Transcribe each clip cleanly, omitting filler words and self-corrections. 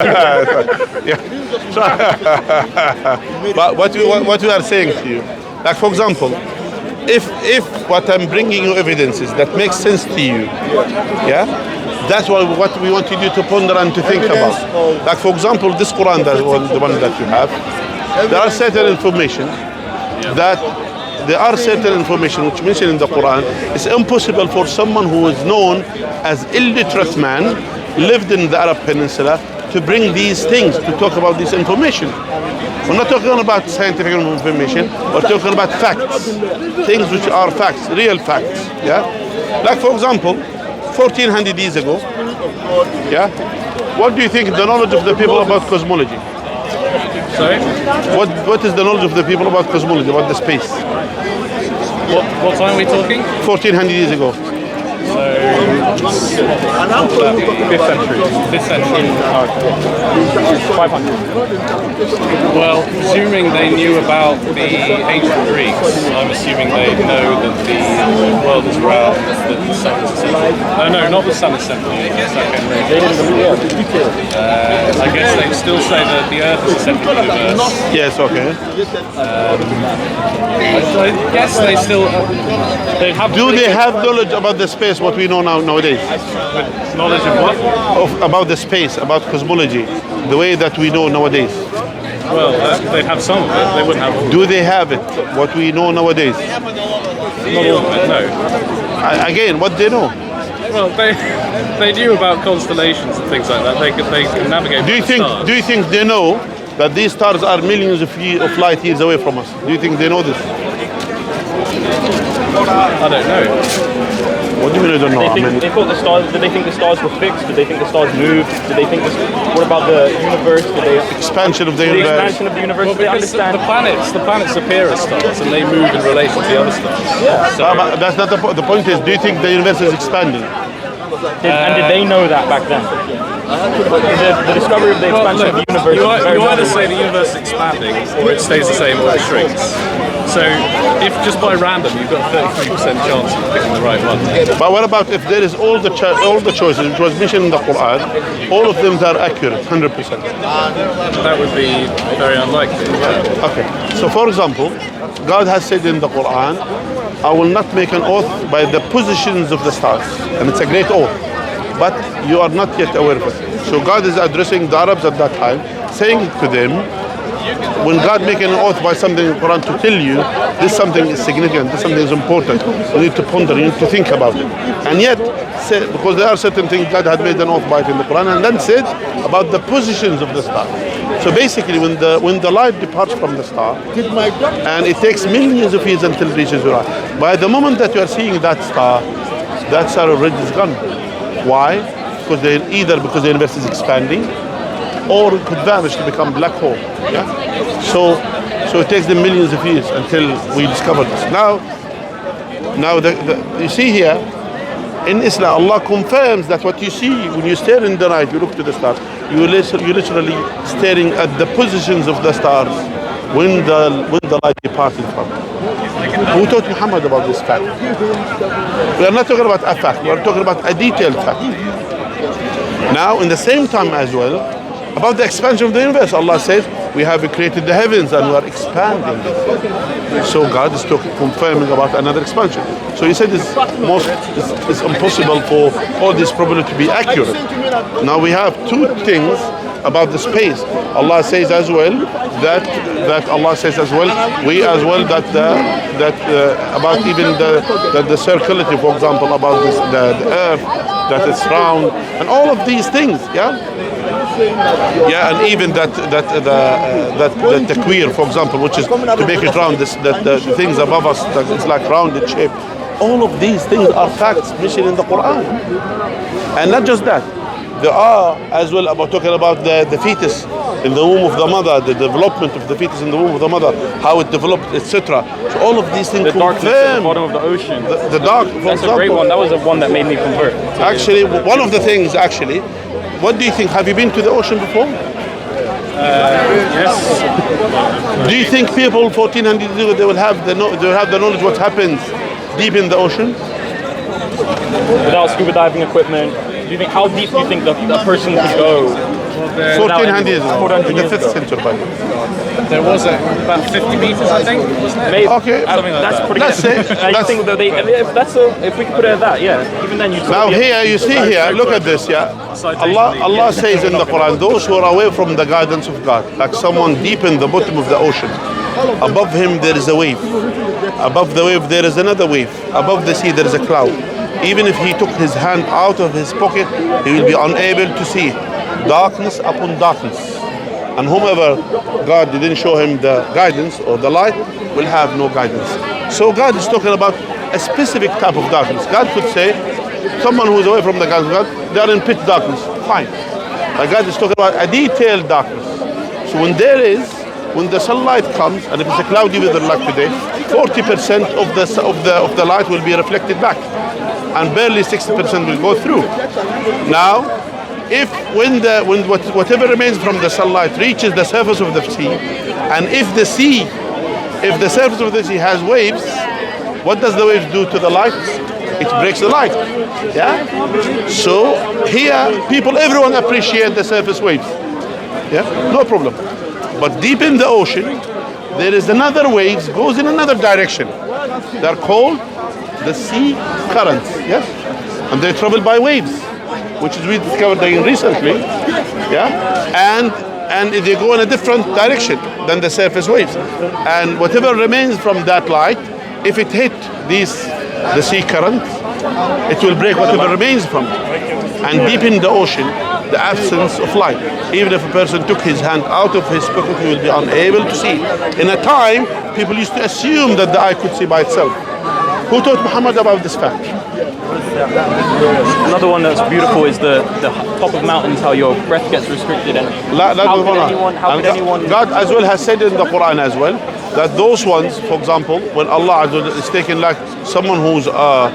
Yeah. But what we are saying to you, like for example, if what I'm bringing you evidences that makes sense to you, yeah, that's what we want you to ponder and to think about. Like for example, this Quran, the one that you have, there are certain information that there are certain information which mentioned in the Quran. It's impossible for someone who is known as illiterate man, lived in the Arab Peninsula, to bring these things, to talk about this information. We're not talking about scientific information, we're talking about facts, things which are facts, real facts, yeah? Like for example, 1400 years ago, yeah? What do you think the knowledge of the people about cosmology? Sorry? What is the knowledge of the people about cosmology, about the space? What time are we talking? 1400 years ago. So, 5th century. 5th century. 500. Well, assuming they knew about the ancient Greeks, I'm assuming they know that the world is round, that the sun is central. No, not the sun is central. I guess they'd still say that the Earth is the central universe. Yes, okay. I guess they still... Do they have knowledge about the space, what we know nowadays? Knowledge of what? About the space, about cosmology, the way that we know nowadays. Well, they'd have some of it. They wouldn't have all of it. Do they have it, what we know nowadays? Not all of it, no. Again, what they know? Well, they knew about constellations and things like that. They can navigate. Do you think they know that these stars are millions of light years away from us? Do you think they know this? I don't know. What do you mean I don't know? They thought the stars. Did they think the stars were fixed? Did they think the stars moved? Did they think this? What about the universe? Did they expansion of the the universe? expansion of the universe? Well, Did they because understand? the planets appear as stars and they move in relation to the other stars. Yeah. So, But that's not the point. The point is, do you think the universe is expanding? And did they know that back then? The discovery of the expansion of the universe. you is very either say the universe is expanding or it stays the same or it shrinks. So if just by random you've got a 33% chance of picking the right one. But what about if there is all the choices which was mentioned in the Quran, all of them are accurate, 100%? That would be very unlikely. Okay. So for example, God has said in the Quran, I will not make an oath by the positions of the stars. And it's a great oath. But you are not yet aware of it. So God is addressing the Arabs at that time, saying to them, when God making an oath by something in the Quran to tell you this something is significant, this something is important, you need to ponder, you need to think about it. And yet, because there are certain things God had made an oath by it in the Quran, and then said about the positions of the star. So basically, when the light departs from the star, and it takes millions of years until it reaches your eye, by the moment that you are seeing that star already is gone. Why? Because because the universe is expanding, or it could vanish to become black hole. Yeah. So it takes them millions of years until we discover this. Now you see here in Islam, Allah confirms that what you see when you stare in the night, you look to the stars, you're literally staring at the positions of the stars when the light departed from them. Who taught Muhammad about this fact? We are not talking about a fact, we are talking about a detailed fact. Now, in the same time as well, about the expansion of the universe, Allah says, we have created the heavens and we are expanding it. So God is confirming about another expansion. So he said it's impossible for all this probability to be accurate. Now we have two things about the space. Allah says as well that we as well about even the circularity, for example, about the earth, that it's round, and all of these things, yeah, and even that the queer, for example, which is to make it round, the things above us, that it's like rounded shape. All of these things are facts mentioned in the Quran, and not just that. There are as well about talking about the fetus in the womb of the mother, the development of the fetus in the womb of the mother, how it developed, etc. So all of these things The darkness at the bottom of the ocean. The dark, for That's example, a great one. That was the one that made me convert. Actually, one of the things, actually, what do you think? Have you been to the ocean before? Yes. Do you think people 1400 years ago, they will have the knowledge what happens deep in the ocean? Without scuba diving equipment, do you think how deep do you think the person could go 1400 years ago. 400 In the years 5th ago. century. By the way. There was about 50 meters, I think, wasn't it? Maybe. Okay. Something like That's that. pretty. Let's say- I let's- think that if we could put it at that, yeah. Even then, you. Now here, you see here, look at this, yeah. Allah says in the Quran, those who are away from the guidance of God, like someone deep in the bottom of the ocean. Above him there is a wave. Above the wave there is another wave. Above the sea there is a cloud. Even if he took his hand out of his pocket, he will be unable to see. Darkness upon darkness. And whomever God didn't show him the guidance or the light will have no guidance. So God is talking about a specific type of darkness. God could say, someone who is away from the guidance of God, they are in pitch darkness. Fine. But God is talking about a detailed darkness. So when the sunlight comes, and if it's a cloudy weather like today, 40% of the light will be reflected back, and barely 60% will go through. Now, if whatever remains from the sunlight reaches the surface of the sea, and if the surface of the sea has waves, what does the waves do to the light? It breaks the light. Yeah. So here, everyone appreciate the surface waves. Yeah, no problem. But deep in the ocean, there is another waves goes in another direction. They're called the sea currents. Yes, and they travel by waves, which is we discovered again recently. Yeah, and they go in a different direction than the surface waves. And whatever remains from that light, if it hit the sea current, it will break whatever remains from it. And deep in the ocean, the absence of light. Even if a person took his hand out of his pocket, he will be unable to see. In a time, people used to assume that the eye could see by itself. Who taught Muhammad about this fact? Another one that's beautiful is the top of mountains, how your breath gets restricted, and how could anyone? God as well has said in the Quran as well that those ones, for example, when Allah is taken like someone who are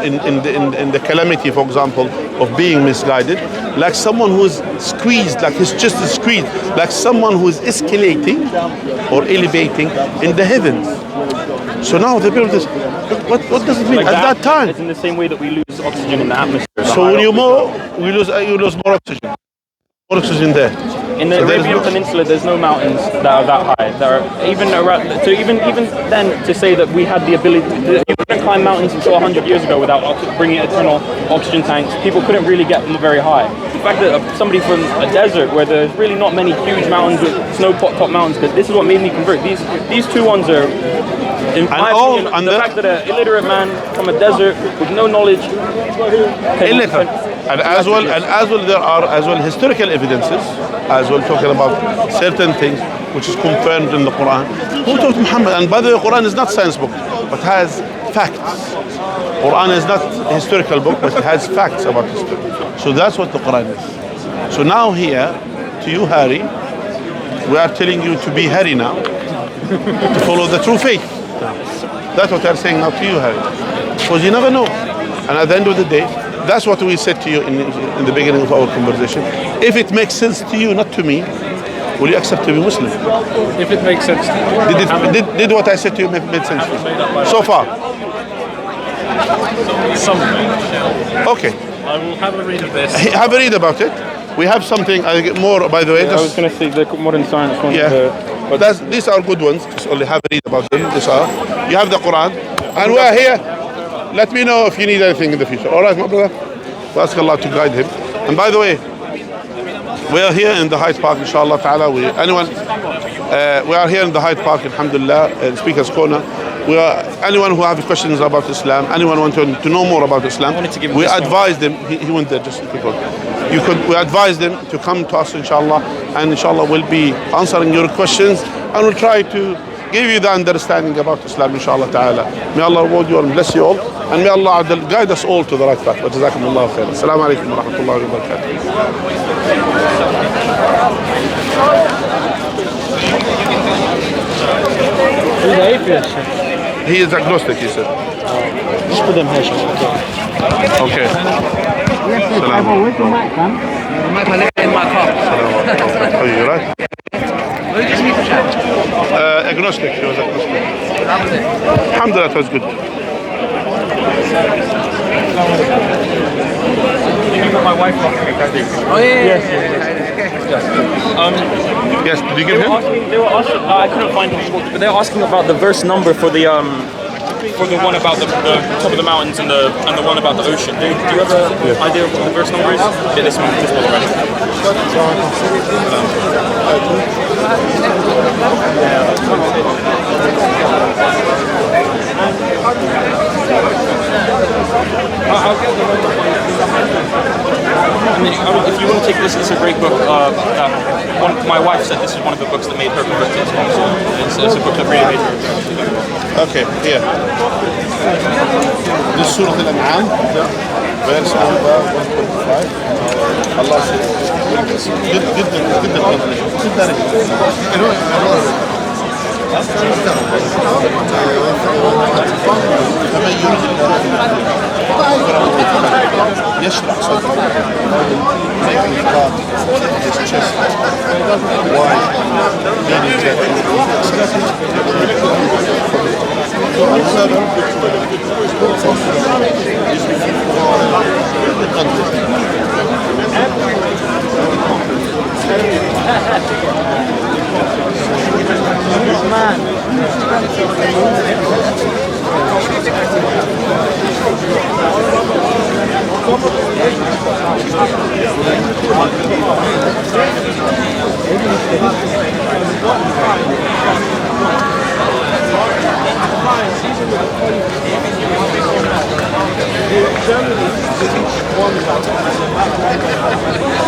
in the calamity, for example, of being misguided, like someone who's squeezed, like his chest is squeezed, like someone who is escalating or elevating in the heavens. So now the people just, what does it mean? Like At that time, it's in the same way that we lose oxygen in the atmosphere. so when you lose more oxygen. More oxygen there. In the So there's Arabian no- Peninsula, there's no mountains that are that high. There are even around, so even then to say that we had the ability, you couldn't climb mountains until 100 years ago without bringing eternal oxygen tanks. People couldn't really get them very high. The fact that somebody from a desert where there's really not many huge mountains with snow-top mountains, because this is what made me convert. These two ones are. In my opinion, the fact that an illiterate man from a desert with no knowledge, illiterate, and as well there are as well historical evidences as well talking about certain things which is confirmed in the Quran. Who taught Muhammad? And by the way, Quran is not science book, but has facts. Quran is not a historical book, but it has facts about history. So that's what the Quran is. So now here, to you, Harry, we are telling you to be Harry now, to follow the true faith. That's what I'm saying now to you, Harry. Because you never know. And at the end of the day, that's what we said to you in the beginning of our conversation. If it makes sense to you, not to me, will you accept to be Muslim? If it makes sense. Did what I said to you make sense to you? So far? Okay. I will have a read of this. Have a read about it. We have something more, by the way. I was going to say the modern science one. Yeah. But these are good ones. Just only have a read about them. These are. You have the Quran. And we are here. Let me know if you need anything in the future. All right, my brother? We ask Allah to guide him. And by the way, we are here in the Hyde Park, inshallah ta'ala. We are here in the Hyde Park, alhamdulillah, Speaker's Corner. Anyone who has questions about Islam, anyone want to know more about Islam, we advise them, he went there just quickly. We advise them to come to us, inshallah, and inshallah we'll be answering your questions and we'll try to give you the understanding about Islam, inshallah ta'ala. May Allah reward you and bless you all, and may Allah guide us all to the right path. Wa jazakumullahu khairan. Assalamu alaikum wa rahmatullahi wa barakatuh. He's an atheist. He is agnostic, he said. Just put them here, Sheikh. Okay. Salam. Where's the mic, man? The mic in my car. Oh, you right? Where did you meet the Agnostic, he was agnostic. Alhamdulillah, it was good. Give me my wife asked me, can I do? Oh yeah. Yes. Yes, did you They give were him? asking, I couldn't find it, but they were asking about the verse number for the one about the top of the mountains and the one about the ocean. Do you have an idea of what the verse number is? Yeah, this one's already. I mean, if you want to take this, it's a great book. My wife said this is one of the books that made her convert to Islam. So it's a book that really made her. Okay, here. This is Surah Al-An'am, verse number 125. Allah says, get the translation. Get that فمن يريد الله يشرح صدره make his heart, his chest wide, meaning that